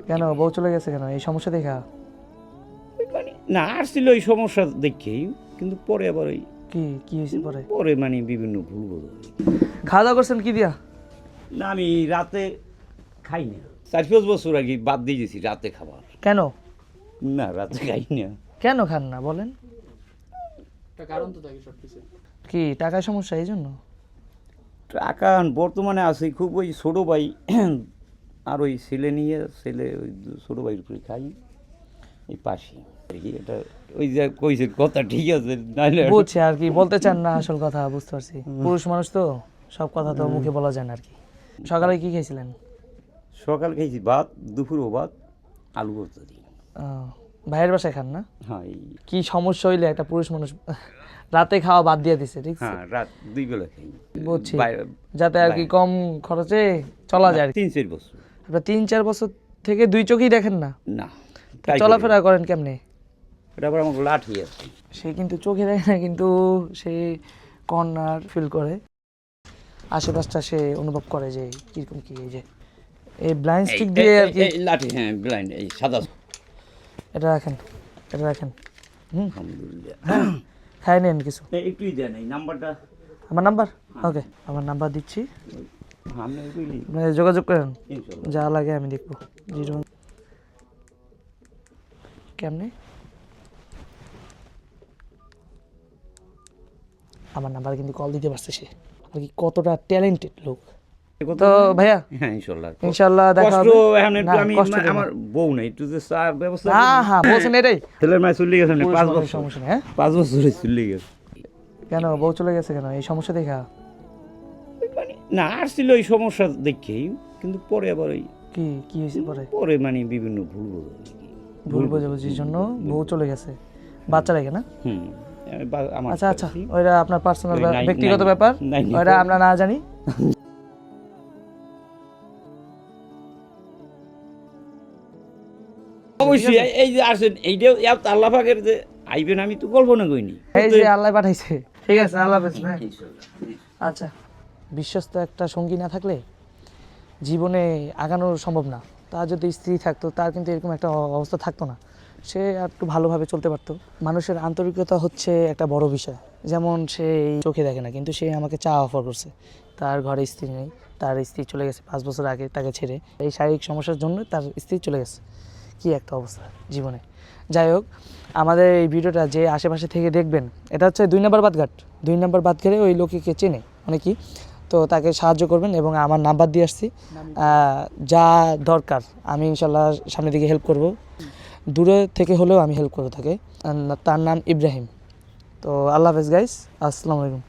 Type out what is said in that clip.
কেন বউ চলে গেছে কেন? এই সমস্যা দেখা? মানে না আসছিল ওই সমস্যা দেখেই, কিন্তু পরে আবার ওই কি কি হয়েছে পরে? পরে মানে বিভিন্ন ভুল বোঝা। খাওয়া দাওয়া করছেন কি দিয়া? না আমি রাতে খাই না, 4-5 বছর আগে বাদ দিয়ে গেছি রাতে খাবার। কেন না রাতে খাই না। কেন খান না বলেন? কারণ তো থাকে সব কিছু। কি টাকার সমস্যা এই জন্য? টাকা বর্তমানে আছে খুব, ওই ছোটো ভাই আর ওই ছেলে নিয়ে ছেলে ওই ছোটো ভাইয়ের উপরে খাই এই পাশে আর কি। এটা ওই যে কইছে কথা ঠিক আছে, নাহলে বুঝছি আর কি বলতে চান না, আসল কথা বুঝতে পারছি। পুরুষ মানুষ তো সব কথা তো মুখে বলা যায় না আর কি। সকালে কি খেয়েছিলেন? সকাল খেয়েছি ভাত, দুপুরও ভাত, আলু ভর্তা দিই। ভাইয়ের বাসায় খান না? হ্যাঁ এই কি সমস্যা হইলে একটা পুরুষ মানুষ রাতে খাওয়া বাদ দিয়ে দিছে, ঠিক আছে? হ্যাঁ রাত 2 বেলা খাই। বুঝছি, বাইরে- যাতে আর কি কম খরচে চলা যায় আর কি। 3-4 বছর আপনার 3-4 বছর থেকে দুই চোখেই দেখেন না? না তো চলাফেরা করেন কেমনে? এটা আবার আমাকে লাঠি আছে। সে কিন্তু চোখে দেখে না, কিন্তু সে কর্নার ফিল করে, আশেপাশটা সে অনুভব করে যে কিরকম কি। এই যে এই ব্লাইন্ড স্টিক দিয়ে আর কি। এই লাঠি, হ্যাঁ ব্লাইন্ড, এই সাদা। এটা রাখেন, এটা রাখেন। আলহামদুলিল্লাহ। খাই নেন কিছু। একটুই দেন এই নাম্বারটা। আমার নাম্বার? ওকে, আমার নাম্বার দিচ্ছি, আপনি বুঝলি আপনারা যোগাযোগ করেন, ইনশাল্লাহ। যা লাগে আমি দেখবো। 0 কেমনে? আমার নাম্বার কিন্তু কল দিতে পারছে সে। আর কি কতটা ট্যালেন্টেড লোক। তো ভাইয়া হ্যাঁ ইনশাল্লাহ। ইনশাল্লাহ দেখা কষ্ট হবে। এখন একটু, না, আমি কষ্ট দিও না। আমার বউ নাই, একটু যে চা ব্যবস্থা হ্যাঁ বলছেন এটাই। ছেলের মায়ের চলে গেছে পুরুষ 5 মানুষের বছর, সমস্যা নেই, হ্যাঁ? 5 বছরে চলে গেছে। কেন বউ চলে গেছে কেন? এই সমস্যা দেখা? মানে না আসছিল ওই সমস্যা দেখেই, কিন্তু পরে আবার ওই কি কি হয়েছে পরে? পরে মানে বিভিন্ন ভুল বোঝা। ভুল বোঝাবুঝির জন্য বউ চলে গেছে, বাচ্চা রেখে না? হুম আমার আচ্ছা আচ্ছা, ওইটা আপনার পার্সোনাল ওই নাই- ব্যক্তিগত নাই- ব্যাপার, নাই- ওইটা আমরা না জানি। অবশ্যই এই যে আসেন এইটাও আল্লাহ পাকের যে আইবেন, আমি তো কল্পনা করিনি। এই যে আল্লাহ পাঠাইছে, ঠিক আছে, আল্লাহ হাফেজ। আচ্ছা, বিশ্বস্ত একটা সঙ্গী না থাকলে জীবনে আগানো সম্ভব না। তার যদি স্ত্রী থাকতো, তার কিন্তু এরকম একটা অবস্থা থাকতো না, সে আর একটু ভালোভাবে চলতে পারতো। মানুষের আন্তরিকতা হচ্ছে একটা বড় বিষয়। যেমন সে এই চোখে দেখে না, কিন্তু সে আমাকে চা অফার করছে। তার ঘরে স্ত্রী নেই, তার স্ত্রী চলে গেছে 5 বছর আগে তাকে ছেড়ে। এই শারীরিক সমস্যার জন্য তার স্ত্রী চলে গেছে। কি একটা অবস্থা জীবনে। যাই হোক, আমাদের এই ভিডিওটা যে আশেপাশে থেকে দেখবেন, এটা হচ্ছে 2 নম্বর বাদঘাট। 2 নম্বর বাদঘাটে ওই লোককে চেনে অনেকেই, তো তাকে সাহায্য করবেন এবং আমার নাম্বার দিয়ে আসছি। যা দরকার আমি ইনশাল্লাহ সামনের দিকে হেল্প করব, দূরে থেকে হলেও আমি হেল্প করবো তাকে। তার নাম ইব্রাহিম। তো আল্লাহ হাফেজ গাইস, আসসালামু আলাইকুম।